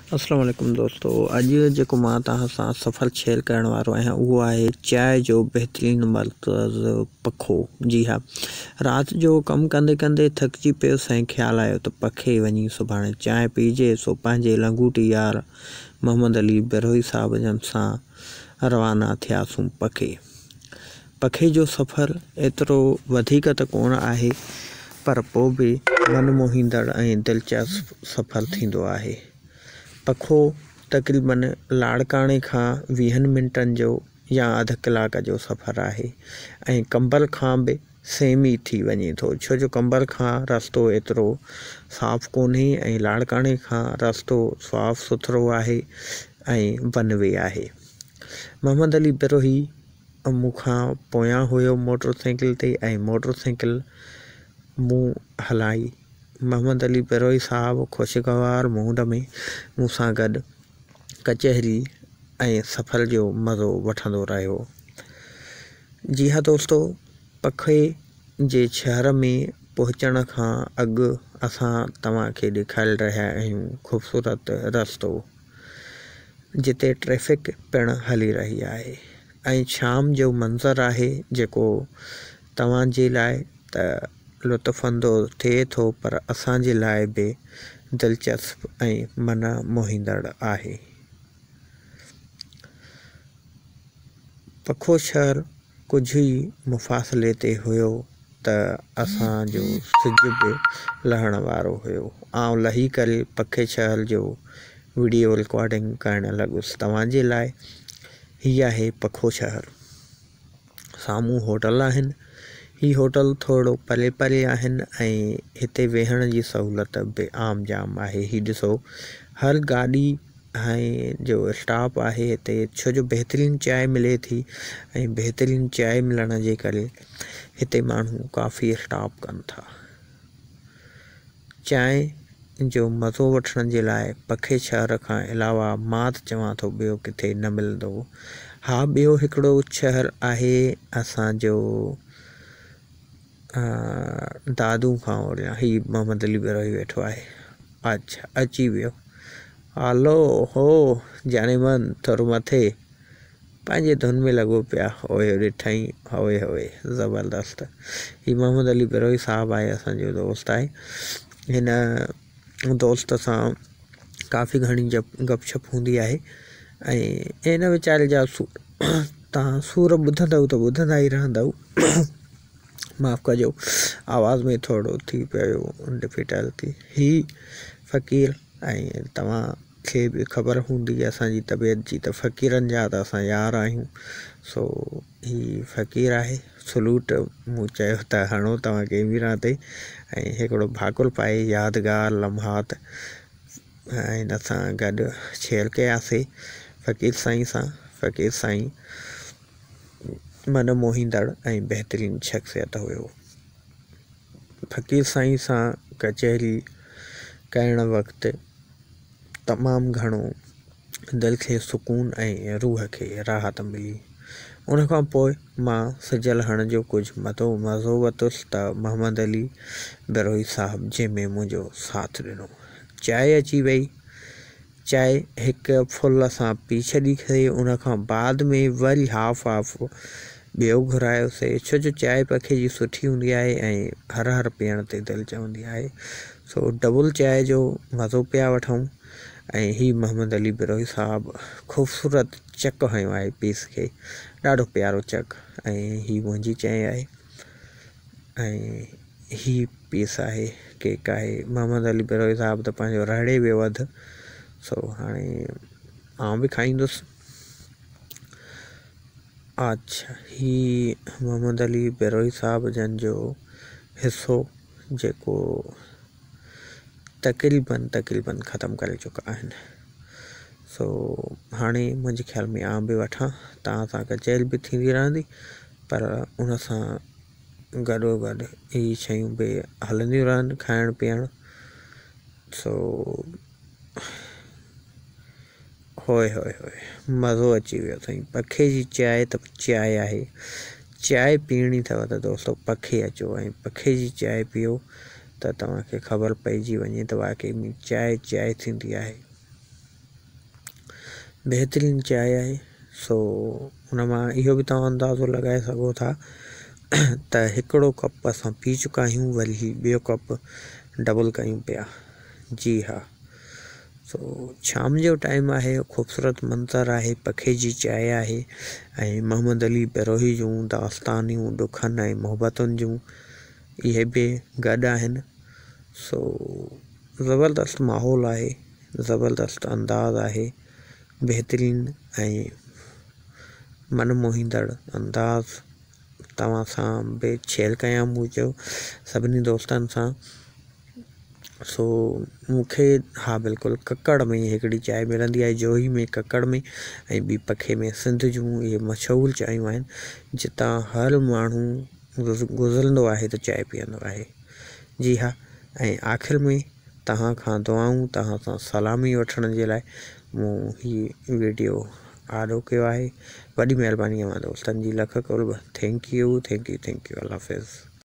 अस्सलाम वालेकुम दोस्तों। अॼु जेको मां तव्हां सां सफ़र शेयर करण वारो आहियां उहो आहे चांहि जो बहितरीनु मर्कज़ पखो। जी हा, राति जो कमु कंदे कंदे थकिजी पियुसि ऐं ख़्यालु आयो त पखे वञी सुभाणे चांहि पीजे। सो पंहिंजे लंगूटी यार मोहम्मद अली बिरोही साहब जन सां रवाना थियासूं पखे जो सफ़र एतिरो वधीक त कोन आहे, पर पोइ बि मनमोहींदड़ ऐं दिलचस्प सफ़र थींदो आहे। पखो तक़रीबन लाड़काणे खां 20 मिंटनि जो या अध कलाक जो सफ़र आहे ऐं कंबल खां बि सेम ई थी वञे थो, छो जो कंबल खां रस्तो एतिरो साफ़ कोन्हे ऐं लाड़काणे खां रस्तो साफ़ सुथरो आहे ऐं वन वे आहे। मोहम्मद अली बिरोही मूंखां पोयां हुयो मोटरसाइकिल ते ऐं मोटरसाइकिल मूं हलाई। मोहम्मद अली बिरोही साहब ख़ुशगवार मूड में मूंसां गॾु कचहरी ऐं सफ़र जो मज़ो वठंदो रहियो। जी हा दोस्तों, पखे जे शहर में पहुचण खां अॻु असां तव्हांखे ॾेखारे रहिया आहियूं ख़ूबसूरत रस्तो, जिते ट्रैफ़िक पिणु हली रही आहे ऐं शाम जो मंज़र आहे जेको तव्हांजे लाइ त लुत्फ़अंदोज़ थिए थो, पर असांजे लाइ बि दिलचस्प ऐं मन मोहींदड़ आहे। पखो शहर कुझु ई मुफ़ासिले ते हुयो त असांजो सिज बि लहण वारो हुयो। आउं लही करे पखे शहर जो वीडियो रिकॉर्डिंग करणु लॻुसि तव्हांजे लाइ। हीअ आहे पखो शहर। साम्हूं होटल आहिनि। ही होटल थोरो परे परे आहिनि ऐं हिते वेहण जी सहूलियत बि आम जाम आहे। ही ॾिसो, हर गाॾी ऐं जो स्टॉप आहे हिते, छो जो बहितरीनु चांहि मिले थी ऐं बहितरीनु चांहि मिलण जे करे हिते माण्हू काफ़ी स्टॉप कनि था। चांहि जो मज़ो वठण जे लाइ पखे शहर खां अलावा मां त चवां थो ॿियो किथे न मिलंदो। हा, ॿियो हिकिड़ो शहर आहे असांजो दादू खां ओरियां। ही मोहम्मद अली बिरोही वेठो आहे। अच्छा, अची वियो। हलो हो जानेमन, थोरो मथे पंहिंजे धुन में लॻो पिया। ओए ॾिठई, होए होए ज़बरदस्त। ही मोहम्मद अली बिरोही साहब आहे, असांजो दोस्त आहे। हिन दोस्त सां काफ़ी घणी गपशप हूंदी आहे ऐं हिन वीचारे जा तव्हां सूर ॿुधंदव त ॿुधंदा ई रहंदव। माफ़ कजो, आवाज़ में थोरो थी पियो डिफिकल्टी। ही फ़क़ीर, ऐं तव्हांखे बि ख़बर हूंदी असांजी तबियत जी त फ़क़ीरनि जा त असां यार आहियूं। सो ही फ़क़ीर आहे। सलूट मूं चयो त हणो तव्हां कैमरा ते ऐं हिकिड़ो भाकुर पाए यादगार लम्हात हिन सां गॾु शेयर कयासीं फ़क़ीर साईं सां। फ़क़ीर साईं मन मोहींदड़ ऐं बहितरीनु शख़्सियत हुयो। फ़क़ीर साईं सां कचहरी करण वक़्तु तमामु घणो दिलि खे सुकून ऐं रूह खे राहत मिली। उन खां पोइ मां सिज लहण जो कुझु मज़ो वरितुसि त मोहम्मद अली बिरोही साहब जंहिंमें मुंहिंजो साथ ॾिनो। चांहि अची वई। चांहि हिकु फुल सां पी छॾीसीं। उन खां बाद में वरी हाफ ॿियो घुरायोसीं, छो जो चांहि पखे जी सुठी हूंदी आहे ऐं हर हर पीअण ते दिलि चवंदी आहे। सो डबल चांहि जो मज़ो पिया वठूं ऐं ही मोहम्मद अली बिरोही साहब ख़ूबसूरत चक हयो आहे पीस खे, ॾाढो प्यारो चक। ऐं ही मुंहिंजी चांहि आहे ऐं ही पीस आहे, केक आहे। मोहम्मद अली बिरोही साहब त पंहिंजो रड़े वियो अधु। सो हाणे आउं बि खाईंदुसि। अच्छा, ही मोहम्मद अली बिरोही साहब जन जो हिसो जेको तक़रीबन ख़तमु करे चुका आहिनि। सो हाणे मुंहिंजे ख़्याल में आउं बि वठां। तव्हां सां कचहरी बि थींदी रहंदी, पर उन सां गॾोगॾु इहे शयूं बि हलंदियूं रहनि, खाइणु पीअणु। सो होए होए होए मज़ो अची वियो साईं। पखे जी चांहि त चांहि आहे। चांहि पीअणी अथव त दोस्तो पखे अचो ऐं पखे जी चांहि पीओ त तव्हांखे ख़बर पइजी वञे त वाक़ई में चांहि थींदी आहे। बेहतरीन चाय है। सो उन मां इहो भी तव्हां अंदाज़ो लगाए सको था त हिकिड़ो कप असां पी चुका आहियूं, वरी ॿियो कप डबल कयूं पिया। जी हाँ, सो शाम जो टाइम है, खूबसूरत मंज़र है, पखे जी चाय है, ऐं मोहम्मद अली बेरोही जूं दास्तानियूं ॾुखनि ऐं मोहबतुनि जूं इहे भी गॾु आहिनि। सो ज़बरदस्त माहौल है, ज़बरदस्त अंदाज़ है, बेहतरीन ऐं मनमोहींदड़ अंदाज़ तव्हां सां बि शेयर कयां मुंहिंजो सभिनी दोस्तनि सां। सो मूंखे हाँ बिल्कुलु ककड़ में हिकिड़ी चांहि मिलंदी आहे, जोही में, ककड़ में ऐं ॿी पखे में। सिंध जूं इहे मशहूरु चांहियूं आहिनि, जितां हर माण्हू गुज़रंदो आहे त चांहि पीअंदो आहे। जी हाँ, ऐं आख़िर में तव्हां खां दुआऊं, तव्हां सां सलामी वठण जे लाइ मूं हीउ वीडियो आॾो कयो आहे। वॾी महिरबानी आहे दोस्तनि जी, लख कुर्ब। Thank you, thank you, thank you. अल्लाह हाफ़िज़।